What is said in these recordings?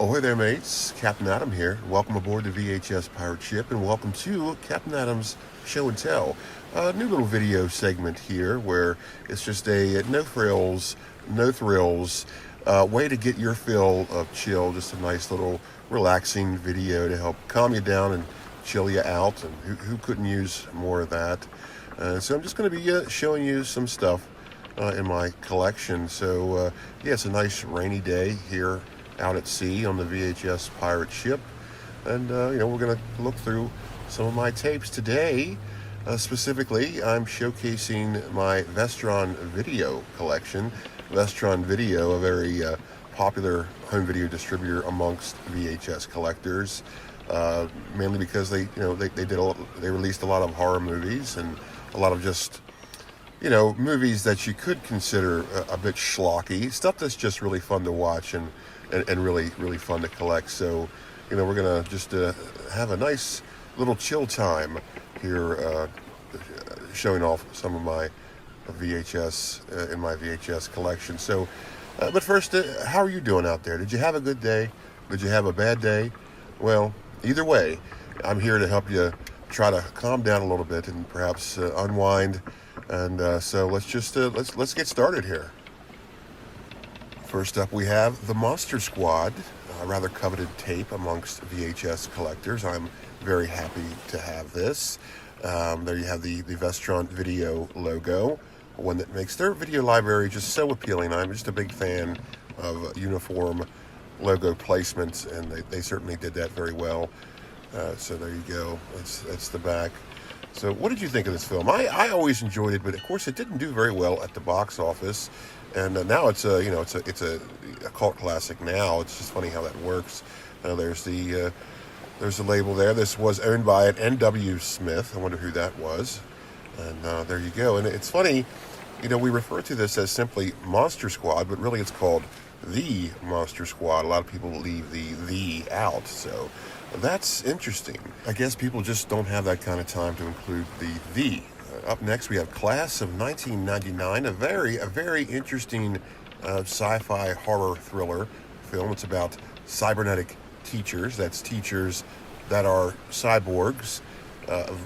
Ahoy there, mates. Captain Adam here. Welcome aboard the VHS Pirate Ship, and welcome to Captain Adam's Show and Tell. A new little video segment here where it's just a no frills, no thrills way to get your fill of chill. Just a nice little relaxing video to help calm you down and chill you out. And who couldn't use more of that? So I'm just going to be showing you some stuff in my collection. So yeah, it's a nice rainy day here out at sea on the VHS Pirate Ship, and we're going to look through some of my tapes today. Specifically, I'm showcasing my Vestron Video collection. Vestron Video, a very popular home video distributor amongst VHS collectors, mainly because they released a lot of horror movies and a lot of just movies that you could consider a bit schlocky, stuff that's just really fun to watch and really fun to collect. So we're gonna just have a nice little chill time here, showing off some of my VHS in my VHS collection. So but first, how are you doing out there? Did you have a good day? Did you have a bad day? Well, either way, I'm here to help you try to calm down a little bit and perhaps unwind. And so let's just let's get started here. First up, we have the Monster Squad, a rather coveted tape amongst VHS collectors. I'm very happy to have this. There you have the Vestron Video logo, one that makes their video library just so appealing. I'm just a big fan of uniform logo placements, and they certainly did that very well. So there you go. That's the back. So what did you think of this film? I always enjoyed it, but of course it didn't do very well at the box office. And now it's a cult classic now. It's just funny how that works. There's the label there. This was owned by an N.W. Smith. I wonder who that was. And there you go. And it's funny, we refer to this as simply Monster Squad, but really it's called The Monster Squad. A lot of people leave the out. So that's interesting. I guess people just don't have that kind of time to include the. Up next, we have Class of 1999, a very interesting sci-fi horror thriller film. It's about cybernetic teachers. That's teachers that are cyborgs.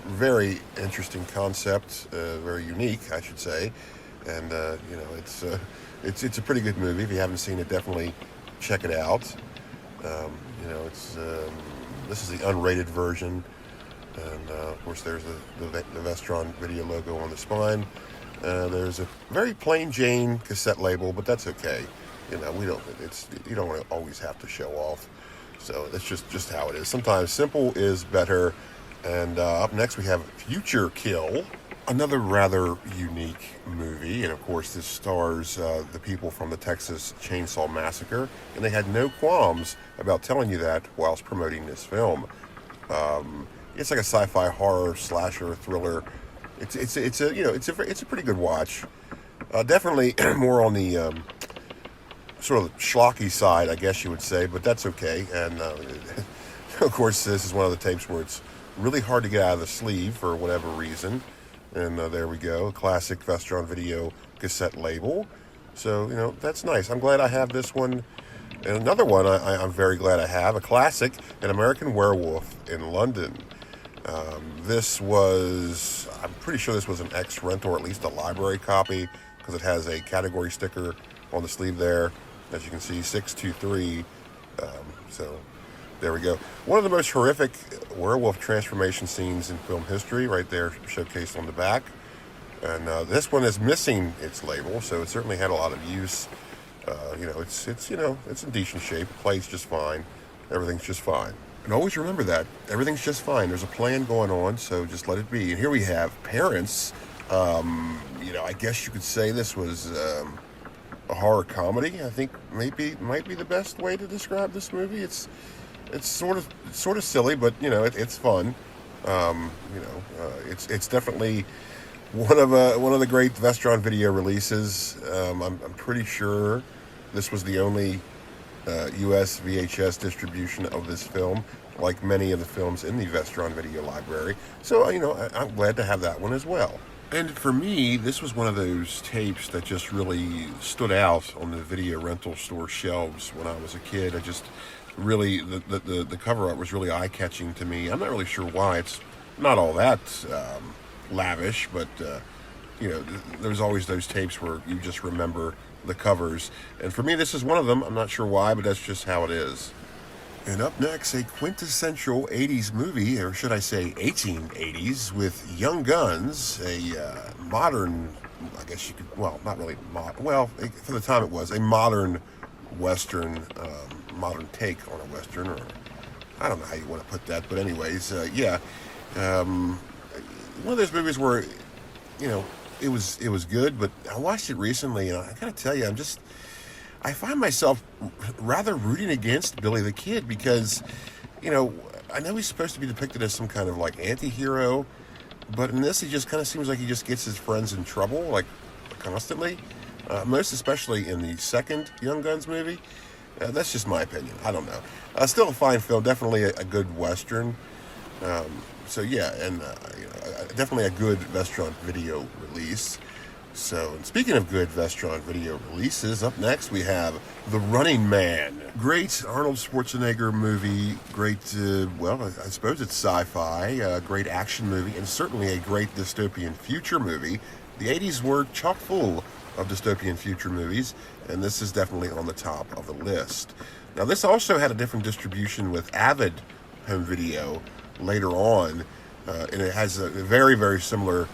Very interesting concept, very unique, I should say. And it's a pretty good movie. If you haven't seen it, definitely check it out. This is the unrated version. And of course, there's the Vestron Video logo on the spine. There's a very plain Jane cassette label, but that's okay. You don't always have to show off. So that's just how it is. Sometimes simple is better. And up next, we have Future Kill, another rather unique movie. And of course, this stars the people from the Texas Chainsaw Massacre, and they had no qualms about telling you that whilst promoting this film. It's like a sci-fi horror slasher thriller. It's a pretty good watch. Definitely more on the sort of schlocky side, I guess you would say, but that's okay. And of course, this is one of the tapes where it's really hard to get out of the sleeve for whatever reason. And there we go, a classic Vestron Video cassette label. So that's nice. I'm glad I have this one. And another one I'm very glad I have, a classic, An American Werewolf in London. I'm pretty sure this was an ex-rent, or at least a library copy, because it has a category sticker on the sleeve there, as you can see, 623. So there we go. One of the most horrific werewolf transformation scenes in film history, right there showcased on the back. And this one is missing its label, so it certainly had a lot of use. It's in decent shape. It plays just fine. Everything's just fine. And always remember that. Everything's just fine. There's a plan going on, so just let it be. And here we have Parents. I guess you could say this was a horror comedy. I think might be the best way to describe this movie. It's sort of silly, but it's fun. It's definitely one of the great Vestron Video releases. I'm pretty sure this was the only U.S. VHS distribution of this film, like many of the films in the Vestron Video library. So, I'm glad to have that one as well. And for me, this was one of those tapes that just really stood out on the video rental store shelves when I was a kid. I just really, the cover art was really eye-catching to me. I'm not really sure why. It's not all that lavish, but there's always those tapes where you just remember the covers. And for me, this is one of them. I'm not sure why, but that's just how it is. And up next, a quintessential 80s movie, or should I say 1880s, with Young Guns, a modern, I guess you could, well, not really modern, well, for the time it was, a modern Western, modern take on a Western, or I don't know how you want to put that, but anyways, one of those movies where, it was good, but I watched it recently, and I gotta tell you, I find myself rather rooting against Billy the Kid because, I know he's supposed to be depicted as some kind of like anti-hero, but in this he just kind of seems like he just gets his friends in trouble, like constantly, most especially in the second Young Guns movie. That's just my opinion. I don't know. Still a fine film, definitely a good Western. So yeah, and definitely a good Vestron video release. So, and speaking of good Vestron video releases, up next we have The Running Man. Great Arnold Schwarzenegger movie, great, I suppose it's sci-fi, great action movie, and certainly a great dystopian future movie. The 80s were chock full of dystopian future movies, and this is definitely on the top of the list. Now, this also had a different distribution with Avid Home Video later on, and it has a very, very similar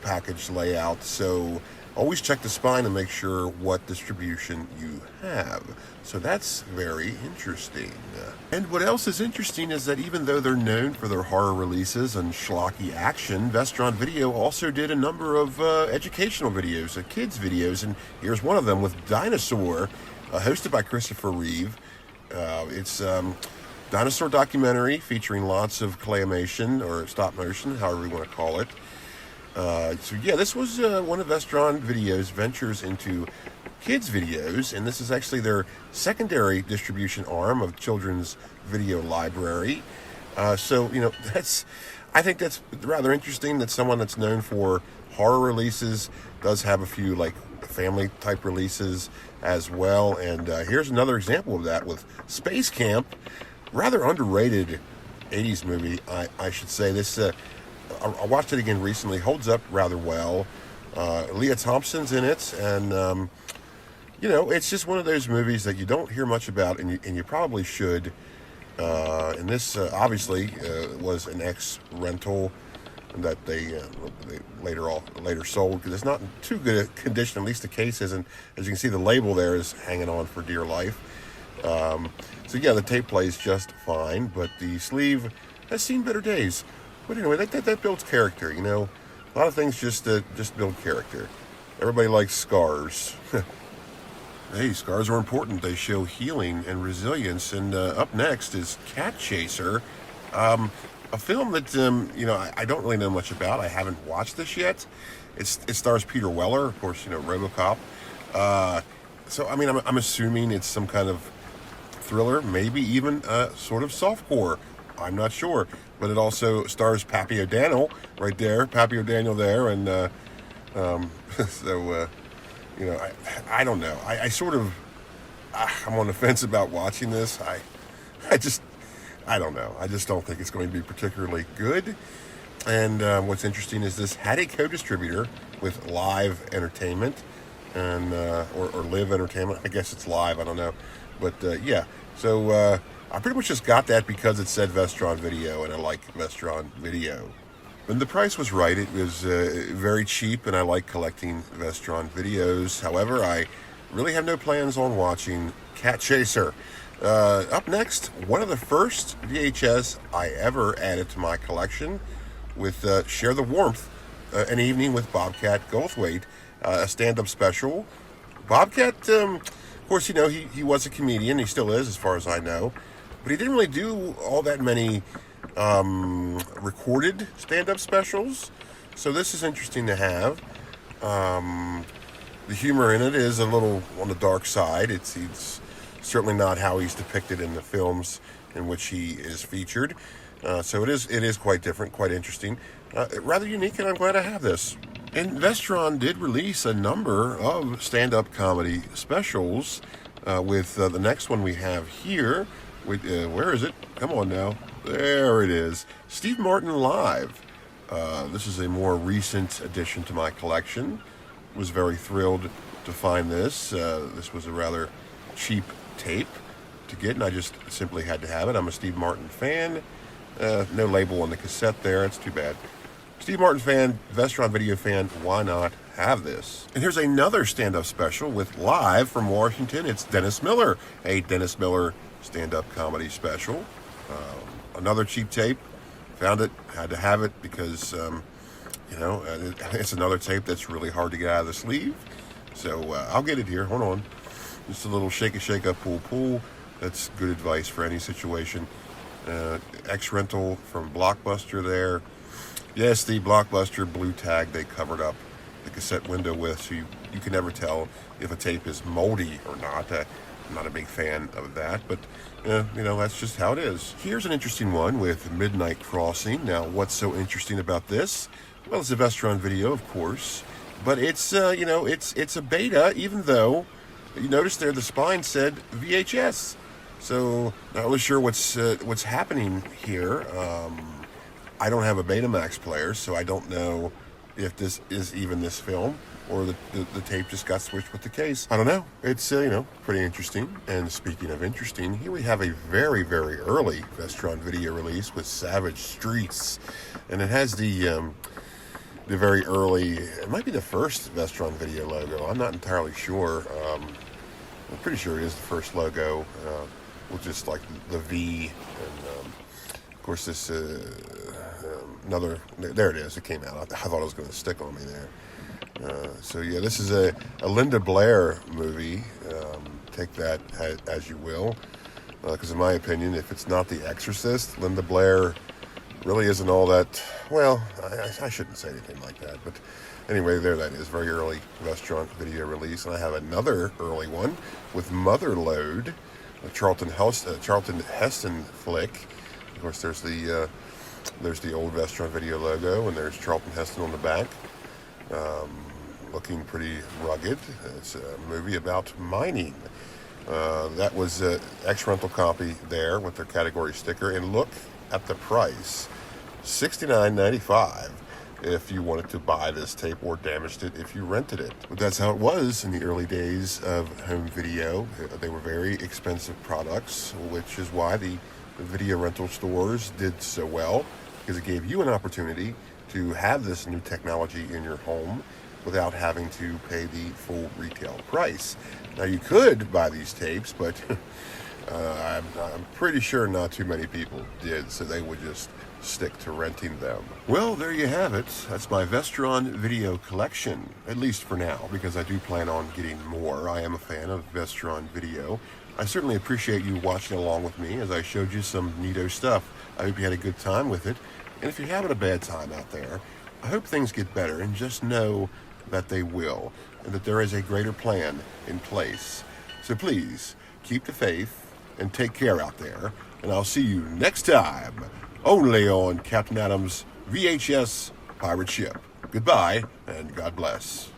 package layout, so always check the spine to make sure what distribution you have. So that's very interesting. And what else is interesting is that even though they're known for their horror releases and schlocky action, Vestron Video also did a number of educational videos, kids videos, and here's one of them with Dinosaur, hosted by Christopher Reeve. It's dinosaur documentary featuring lots of claymation or stop motion, however you want to call it. So yeah, this was one of Vestron Video's ventures into kids videos, and this is actually their secondary distribution arm of children's video library. So I think that's rather interesting that someone that's known for horror releases does have a few like family type releases as well. And here's another example of that with Space Camp, rather underrated 80s movie, I should say. This I watched it again recently. Holds up rather well. Leah Thompson's in it, and it's just one of those movies that you don't hear much about, and you probably should. And this obviously was an ex-rental that they later sold because it's not in too good a condition. At least the case isn't. As you can see, the label there is hanging on for dear life. So yeah, the tape plays just fine, but the sleeve has seen better days. But anyway, that builds character, A lot of things just build character. Everybody likes scars. Hey, scars are important. They show healing and resilience. And up next is Cat Chaser, a film that, I don't really know much about. I haven't watched this yet. It stars Peter Weller, of course, RoboCop. So, I'm assuming it's some kind of thriller, maybe even sort of softcore. I'm not sure. But it also stars Pappy O'Daniel right there, and so I don't know. I'm on the fence about watching this. I don't know. I just don't think it's going to be particularly good. And what's interesting is this had a co-distributor with Live Entertainment and or Live Entertainment. I guess it's Live. I don't know, but yeah. So. I pretty much just got that because it said Vestron Video, and I like Vestron Video. And the price was right. It was very cheap, and I like collecting Vestron videos. However, I really have no plans on watching Cat Chaser. Up next, one of the first VHS I ever added to my collection with Share the Warmth, An Evening with Bobcat Goldthwait, a stand-up special. Bobcat, of course, he was a comedian. He still is, as far as I know. But he didn't really do all that many recorded stand-up specials. So this is interesting to have. The humor in it is a little on the dark side. It's certainly not how he's depicted in the films in which he is featured. So it is quite different, quite interesting. Rather unique, and I'm glad I have this. And Vestron did release a number of stand-up comedy specials with the next one we have here. Wait, where is it? Come on now. There it is. Steve Martin Live. This is a more recent addition to my collection. Was very thrilled to find this. This was a rather cheap tape to get, and I just simply had to have it. I'm a Steve Martin fan. No label on the cassette there. It's too bad. Steve Martin fan, Vestron Video fan, why not have this? And here's another stand-up special with live from Washington. It's Dennis Miller, a Dennis Miller stand-up comedy special. Another cheap tape. Found it, had to have it because, it's another tape that's really hard to get out of the sleeve. So I'll get it here. Hold on. Just a little shake up, pull. That's good advice for any situation. X-Rental from Blockbuster there. Yes, the Blockbuster blue tag they covered up the cassette window with, so you can never tell if a tape is moldy or not. I'm not a big fan of that, but that's just how it is. Here's an interesting one with Midnight Crossing. Now, what's so interesting about this? Well, it's a Vestron Video, of course, but it's it's a beta, even though you notice there the spine said VHS. So not really sure what's happening here. I don't have a Betamax player, so I don't know if this is even this film or the tape just got switched with the case. I don't know. It's pretty interesting. And speaking of interesting, here we have a very, very early Vestron Video release with Savage Streets, and it has the very early. It might be the first Vestron Video logo. I'm not entirely sure. I'm pretty sure it is the first logo, with just like the V, and of course this another. There it is. It came out. I thought it was going to stick on me there. So yeah, this is a Linda Blair movie. Take that as you will, because in my opinion, if it's not The Exorcist, Linda Blair really isn't all that. Well, I shouldn't say anything like that, but anyway, there that is. Very early Vestron Video release, and I have another early one with Motherload, a Charlton Heston flick. Of course, there's the old Vestron Video logo, and there's Charlton Heston on the back. Looking pretty rugged. It's a movie about mining. That was an X-Rental copy there with their category sticker. And look at the price. $69.95 if you wanted to buy this tape, or damaged it if you rented it. But that's how it was in the early days of home video. They were very expensive products, which is why the video rental stores did so well, because it gave you an opportunity to have this new technology in your home without having to pay the full retail price. Now, you could buy these tapes, but I'm pretty sure not too many people did, so they would just stick to renting them. Well, there you have it. That's my Vestron Video collection, at least for now, because I do plan on getting more. I am a fan of Vestron Video. I certainly appreciate you watching along with me as I showed you some neato stuff. I hope you had a good time with it. And if you're having a bad time out there, I hope things get better, and just know that they will, and that there is a greater plan in place. So please, keep the faith and take care out there, and I'll see you next time, only on Captain Adam's VHS Pirate Ship. Goodbye, and God bless.